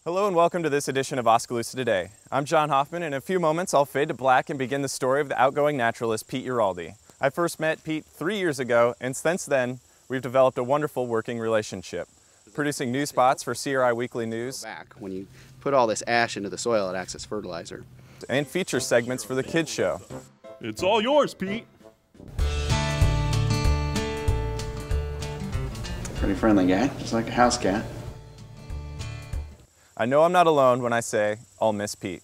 Hello and welcome to this edition of Oskaloosa Today. I'm John Hoffman, and in a few moments I'll fade to black and begin the story of the outgoing naturalist Pete Uralde. I first met Pete 3 years ago, and since then we've developed a wonderful working relationship, producing news spots for CRI Weekly News. When you put all this ash into the soil, it acts as fertilizer. And feature segments for the kids show. It's all yours, Pete. Pretty friendly guy, just like a house cat. I know I'm not alone when I say I'll miss Pete.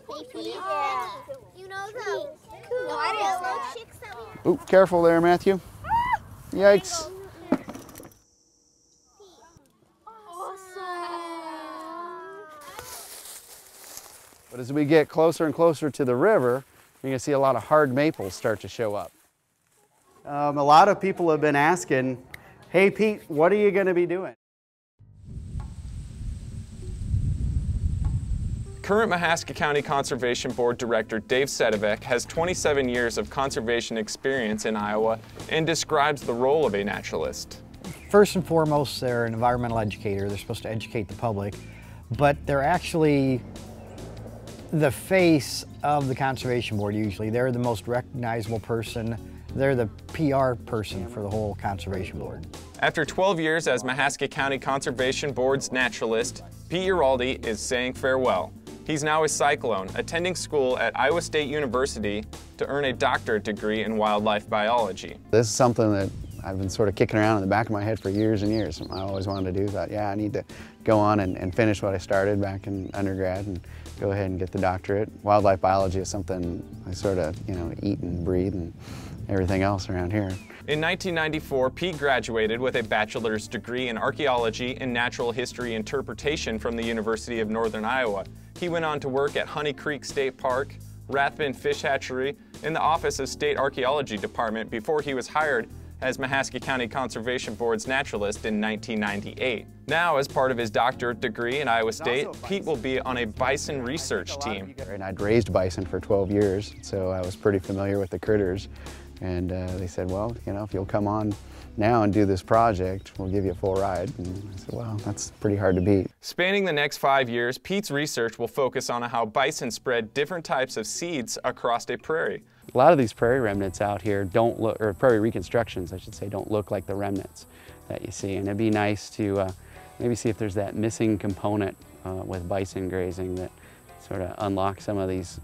Hey, Pete. Yeah. You know the little chicks that we have? Oop, careful there, Matthew. Yikes. But as we get closer and closer to the river, you're going to see a lot of hard maples start to show up. A lot of people have been asking, hey Pete, what are you going to be doing? Current Mahaska County Conservation Board Director Dave Sedevec has 27 years of conservation experience in Iowa and describes the role of a naturalist. First and foremost, they're an environmental educator. They're supposed to educate the public, but they're actually the face of the Conservation Board usually. They're the most recognizable person. They're the PR person for the whole Conservation Board. After 12 years as Mahaska County Conservation Board's naturalist, Pete Uralde is saying farewell. He's now a cyclone, attending school at Iowa State University to earn a doctorate degree in wildlife biology. This is something that I've been sort of kicking around in the back of my head for years and years. I always wanted to do that. Yeah, I need to go on and finish what I started back in undergrad and go ahead and get the doctorate. Wildlife biology is something I sort of, eat and breathe and everything else around here. In 1994, Pete graduated with a bachelor's degree in archaeology and natural history interpretation from the University of Northern Iowa. He went on to work at Honey Creek State Park, Rathbun Fish Hatchery, and the Office of State Archaeology Department before he was hired as Mahaska County Conservation Board's naturalist in 1998. Now, as part of his doctorate degree in Iowa State, Pete will be on a bison research team. And I'd raised bison for 12 years, so I was pretty familiar with the critters. And they said, well, if you'll come on now and do this project, we'll give you a full ride. And I said, well, that's pretty hard to beat. Spanning the next 5 years, Pete's research will focus on how bison spread different types of seeds across a prairie. A lot of these prairie remnants out here don't look, or prairie reconstructions, I should say, don't look like the remnants that you see. And it'd be nice to maybe see if there's that missing component with bison grazing that sort of unlocks some of these,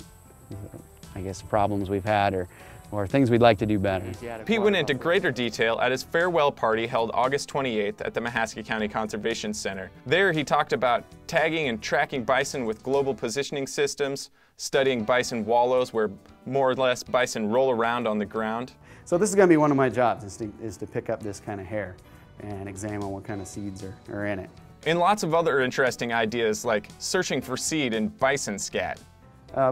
I guess, problems we've had or things we'd like to do better. Pete went into greater detail at his farewell party held August 28th at the Mahaska County Conservation Center. There he talked about tagging and tracking bison with global positioning systems, studying bison wallows where more or less bison roll around on the ground. So this is going to be one of my jobs, is to pick up this kind of hair and examine what kind of seeds are in it. And lots of other interesting ideas like searching for seed in bison scat.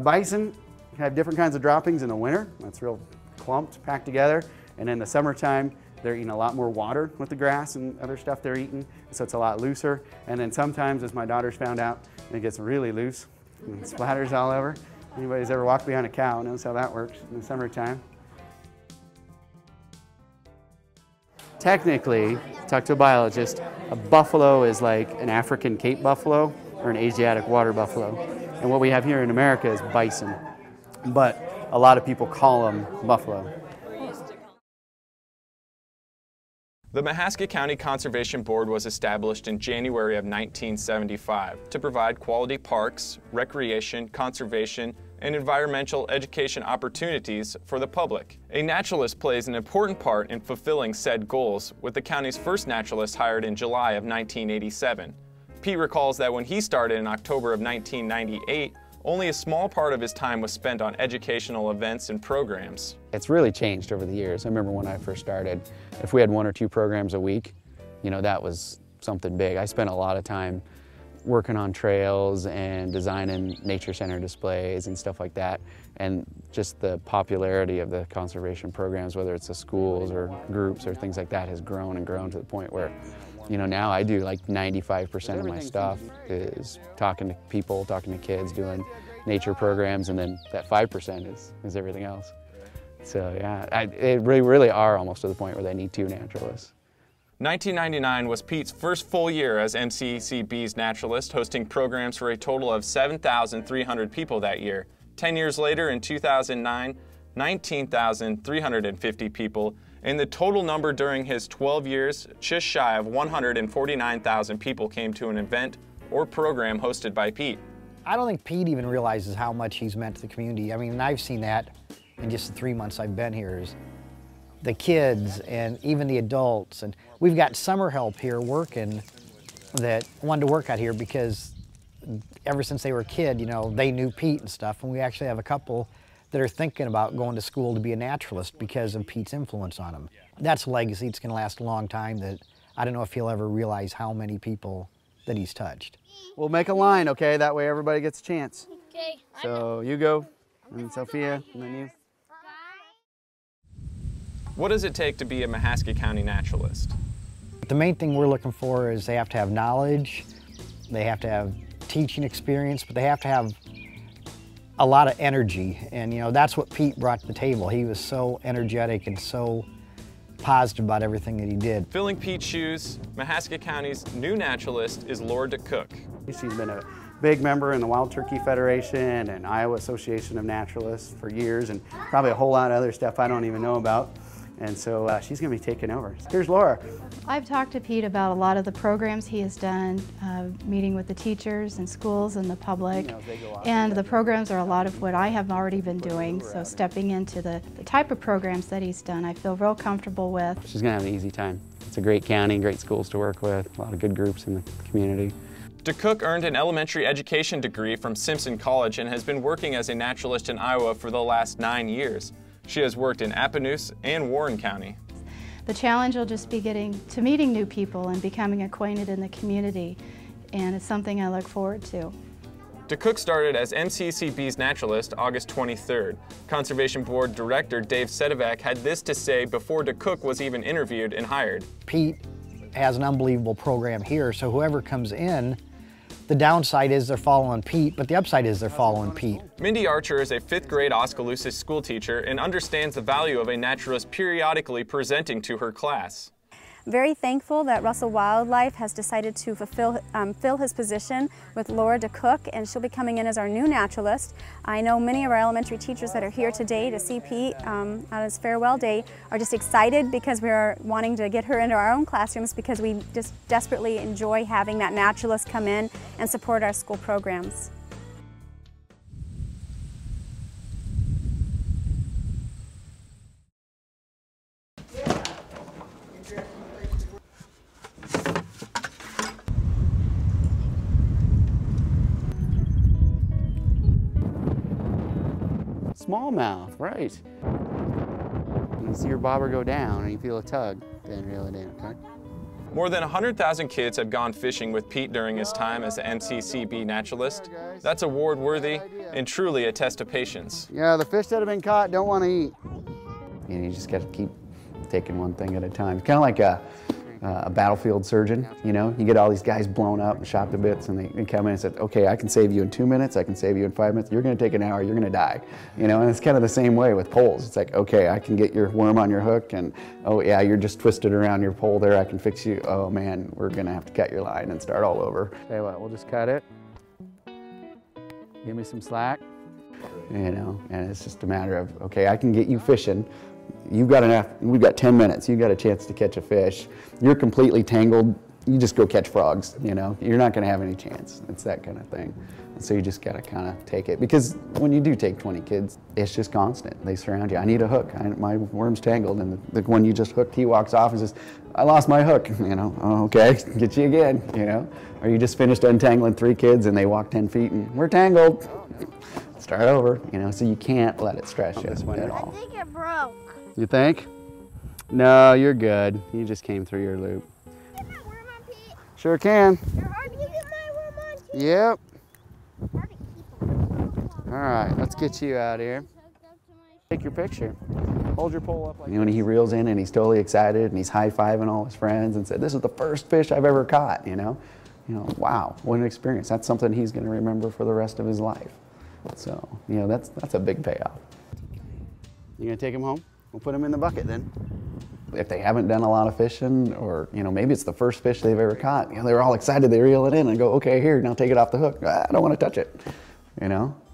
Bison have different kinds of droppings in the winter. That's real clumped, packed together. And in the summertime, they're eating a lot more water with the grass and other stuff they're eating, so it's a lot looser. And then sometimes, as my daughter's found out, it gets really loose and splatters all over. Anybody's ever walked behind a cow knows how that works in the summertime. Technically, talk to a biologist, a buffalo is like an African Cape buffalo or an Asiatic water buffalo. And what we have here in America is bison. But a lot of people call them buffalo. The Mahaska County Conservation Board was established in January of 1975 to provide quality parks, recreation, conservation, and environmental education opportunities for the public. A naturalist plays an important part in fulfilling said goals, with the county's first naturalist hired in July of 1987. Pete recalls that when he started in October of 1998, only a small part of his time was spent on educational events and programs. It's really changed over the years. I remember when I first started, if we had 1 or 2 programs a week, you know, that was something big. I spent a lot of time working on trails and designing nature center displays and stuff like that. And just the popularity of the conservation programs, whether it's the schools or groups or things like that, has grown and grown to the point where, you know, now I do like 95% of my stuff is talking to people, talking to kids, doing nature programs, and then that 5% is everything else. So yeah, they really are almost to the point where they need 2 naturalists. 1999 was Pete's first full year as MCCB's naturalist, hosting programs for a total of 7,300 people that year. 10 years later, in 2009, 19,350 people, and the total number during his 12 years, just shy of 149,000 people came to an event or program hosted by Pete. I don't think Pete even realizes how much he's meant to the community. I mean, and I've seen that in just the 3 months I've been here. Is the kids and even the adults, and we've got summer help here working that wanted to work out here because ever since they were a kid, you know, they knew Pete and stuff, and we actually have a couple that are thinking about going to school to be a naturalist because of Pete's influence on them. That's a legacy. It's going to last a long time that I don't know if he'll ever realize how many people that he's touched. We'll make a line, okay? That way everybody gets a chance. Okay. So you go, and Sophia, and then you. What does it take to be a Mahaska County naturalist? The main thing we're looking for is they have to have knowledge, they have to have teaching experience, but they have to have a lot of energy. And you know, that's what Pete brought to the table. He was so energetic and so positive about everything that he did. Filling Pete's shoes, Mahaska County's new naturalist is Laura DeCook. She's been a big member in the Wild Turkey Federation and Iowa Association of Naturalists for years, and probably a whole lot of other stuff I don't even know about. And so she's going to be taking over. Here's Laura. I've talked to Pete about a lot of the programs he has done, meeting with the teachers and schools and the public. And the programs are a lot of what I have already been doing. So stepping into the type of programs that he's done, I feel real comfortable with. She's going to have an easy time. It's a great county, great schools to work with, a lot of good groups in the community. DeCook earned an elementary education degree from Simpson College and has been working as a naturalist in Iowa for the last 9 years. She has worked in Appanoose and Warren County. The challenge will just be getting to meeting new people and becoming acquainted in the community, and it's something I look forward to. DeCook started as MCCB's naturalist August 23rd. Conservation Board Director Dave Sedivak had this to say before DeCook was even interviewed and hired. Pete has an unbelievable program here, so whoever comes in, the downside is they're following Pete, but the upside is they're following Pete. Mindy Archer is a 5th grade Oskaloosa school teacher and understands the value of a naturalist periodically presenting to her class. Very thankful that Russell Wildlife has decided to fill his position with Laura DeCook, and she'll be coming in as our new naturalist. I know many of our elementary teachers that are here today to see Pete on his farewell day are just excited because we are wanting to get her into our own classrooms because we just desperately enjoy having that naturalist come in and support our school programs. Smallmouth, right. You see your bobber go down and you feel a tug, then reel it in, okay? More than 100,000 kids have gone fishing with Pete during his time as the MCCB naturalist. That's award-worthy and truly a test of patience. Yeah, the fish that have been caught don't want to eat. And you just got to keep taking one thing at a time. It's kind of like a battlefield surgeon, you know? You get all these guys blown up and shot to bits, and they come in and say, okay, I can save you in 2 minutes, I can save you in 5 minutes, you're gonna take an hour, you're gonna die. You know, and it's kind of the same way with poles. It's like, okay, I can get your worm on your hook, and oh yeah, you're just twisted around your pole there, I can fix you. Oh man, we're gonna have to cut your line and start all over. Tell you what, we'll just cut it. Give me some slack. You know, and it's just a matter of, okay, I can get you fishing. You've got we've got 10 minutes, you've got a chance to catch a fish. You're completely tangled you just go catch frogs, you know? You're not gonna have any chance. It's that kind of thing. And so you just gotta kind of take it. Because when you do take 20 kids, it's just constant. They surround you. I need a hook. My worm's tangled. And the one you just hooked, he walks off and says, I lost my hook. You know, oh, okay, get you again, you know? Or you just finished untangling 3 kids and they walk 10 feet and we're tangled. Start over, you know? So you can't let it stress you at all. I think it broke. You think? No, you're good. You just came through your loop. Sure can. Yep. All right, let's get you out here. Take your picture. Hold your pole up like when he reels in and he's totally excited and he's high-fiving all his friends and said, this is the first fish I've ever caught, you know? Wow, what an experience. That's something he's gonna remember for the rest of his life. So, you know, that's a big payoff. You gonna take him home? We'll put him in the bucket then. If they haven't done a lot of fishing, or maybe it's the first fish they've ever caught, they're all excited, they reel it in and go, okay, here, now take it off the hook. I don't want to touch it.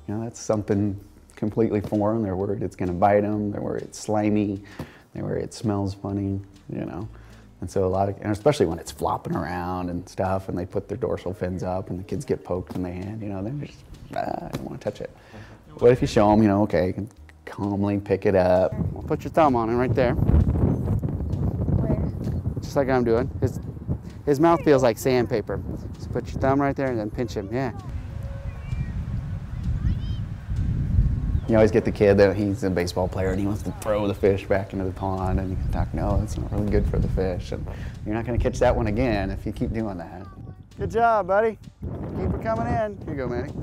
That's something completely foreign. They're worried it's going to bite them. They're worried it's slimy. They're worried it smells funny. And so and especially when it's flopping around and stuff, and they put their dorsal fins up, and the kids get poked in the hand. They're just, I don't want to touch it. What if you show them? Okay, you can calmly pick it up. Well, put your thumb on it right there. Just like I'm doing. His mouth feels like sandpaper. So put your thumb right there and then pinch him, yeah. You always get the kid that he's a baseball player and he wants to throw the fish back into the pond, and you can talk, no, it's not really good for the fish. And you're not gonna catch that one again if you keep doing that. Good job, buddy. Keep it coming in. Here you go, Manny.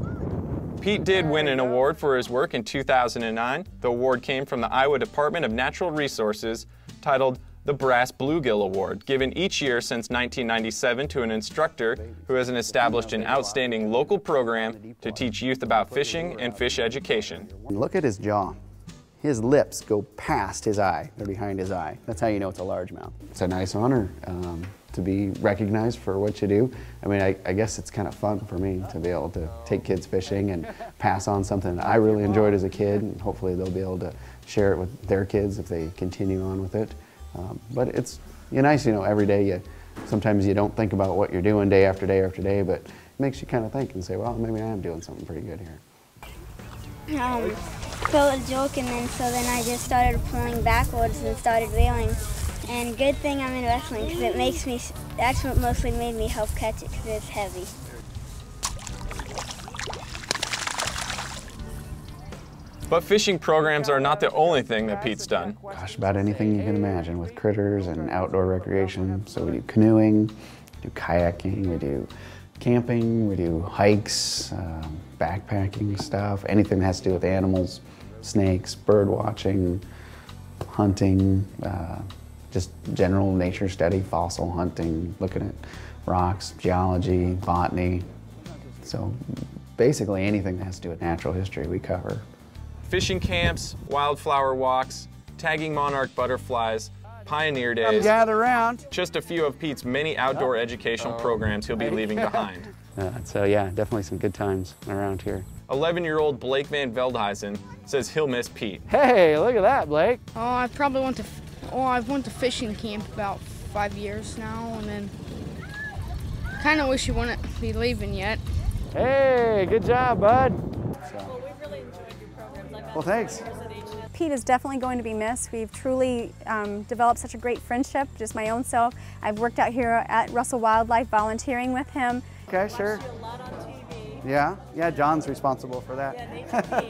Pete did win an award for his work in 2009. The award came from the Iowa Department of Natural Resources, titled the Brass Bluegill Award, given each year since 1997 to an instructor who has established an outstanding local program to teach youth about fishing and fish education. Look at his jaw. His lips go past his eye. They're behind his eye. That's how you know it's a largemouth. It's a nice honor to be recognized for what you do. I guess it's kind of fun for me to be able to take kids fishing and pass on something that I really enjoyed as a kid, and hopefully they'll be able to share it with their kids if they continue on with it. But it's nice, every day sometimes you don't think about what you're doing day after day after day, but it makes you kind of think and say, well, maybe I am doing something pretty good here. Felt a joke, and then I just started pulling backwards and started reeling. And good thing I'm in wrestling, because that's what mostly made me help catch it, because it's heavy. But fishing programs are not the only thing that Pete's done. Gosh, about anything you can imagine with critters and outdoor recreation. So we do canoeing, we do kayaking, we do camping, we do hikes, backpacking stuff, anything that has to do with animals, snakes, bird watching, hunting, just general nature study, fossil hunting, looking at rocks, geology, botany. So basically anything that has to do with natural history we cover. Fishing camps, wildflower walks, tagging monarch butterflies, pioneer days. Gather around. Just a few of Pete's many outdoor educational programs he'll be leaving behind. So yeah, definitely some good times around here. 11-year-old Blake Van Veldhuizen says he'll miss Pete. Hey, look at that, Blake. Oh, I've went to fishing camp about 5 years now, and then kind of wish you wouldn't be leaving yet. Hey, good job, bud. Well, thanks. Pete is definitely going to be missed. We've truly developed such a great friendship, just my own self. I've worked out here at Russell Wildlife volunteering with him. Okay, sure. Yeah, John's responsible for that.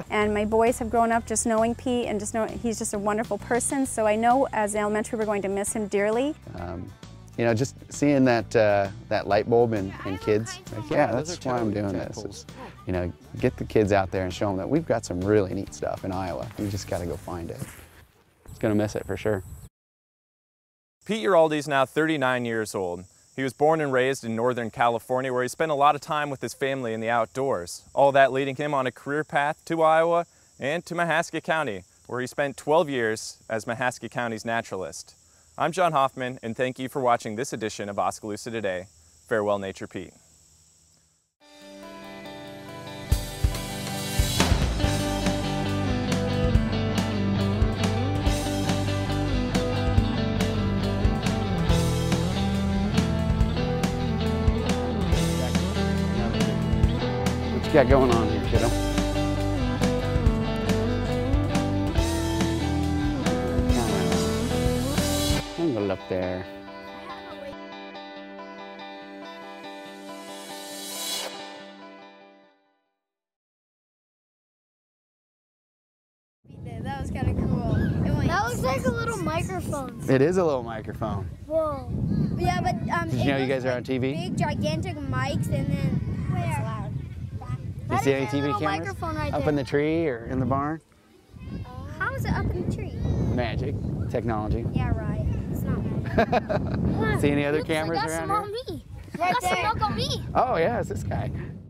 And my boys have grown up just knowing Pete, and he's just a wonderful person. So I know as elementary we're going to miss him dearly. Just seeing that light bulb in kids, like, yeah, that's why I'm doing this. Is, get the kids out there and show them that we've got some really neat stuff in Iowa. You just got to go find it. He's gonna miss it for sure. Pete Uraldi's now 39 years old. He was born and raised in Northern California, where he spent a lot of time with his family in the outdoors. All that leading him on a career path to Iowa and to Mahaska County, where he spent 12 years as Mahaska County's naturalist. I'm John Hoffman, and thank you for watching this edition of Oskaloosa Today. Farewell, Nature Pete. you got going on here, kiddo? Angle up there. That was kind of cool. That looks like a little microphone. It is a little microphone. Whoa. Yeah, but did you know you guys are on TV? Big, gigantic mics, and then it's loud. You see any TV cameras microphone right up there. in the tree or in the barn? How is it up in the tree? Magic, technology. Yeah, right. It's not magic. See any other cameras I got around some here? on me. Right there. Got some milk on me. Oh yeah, it's this guy.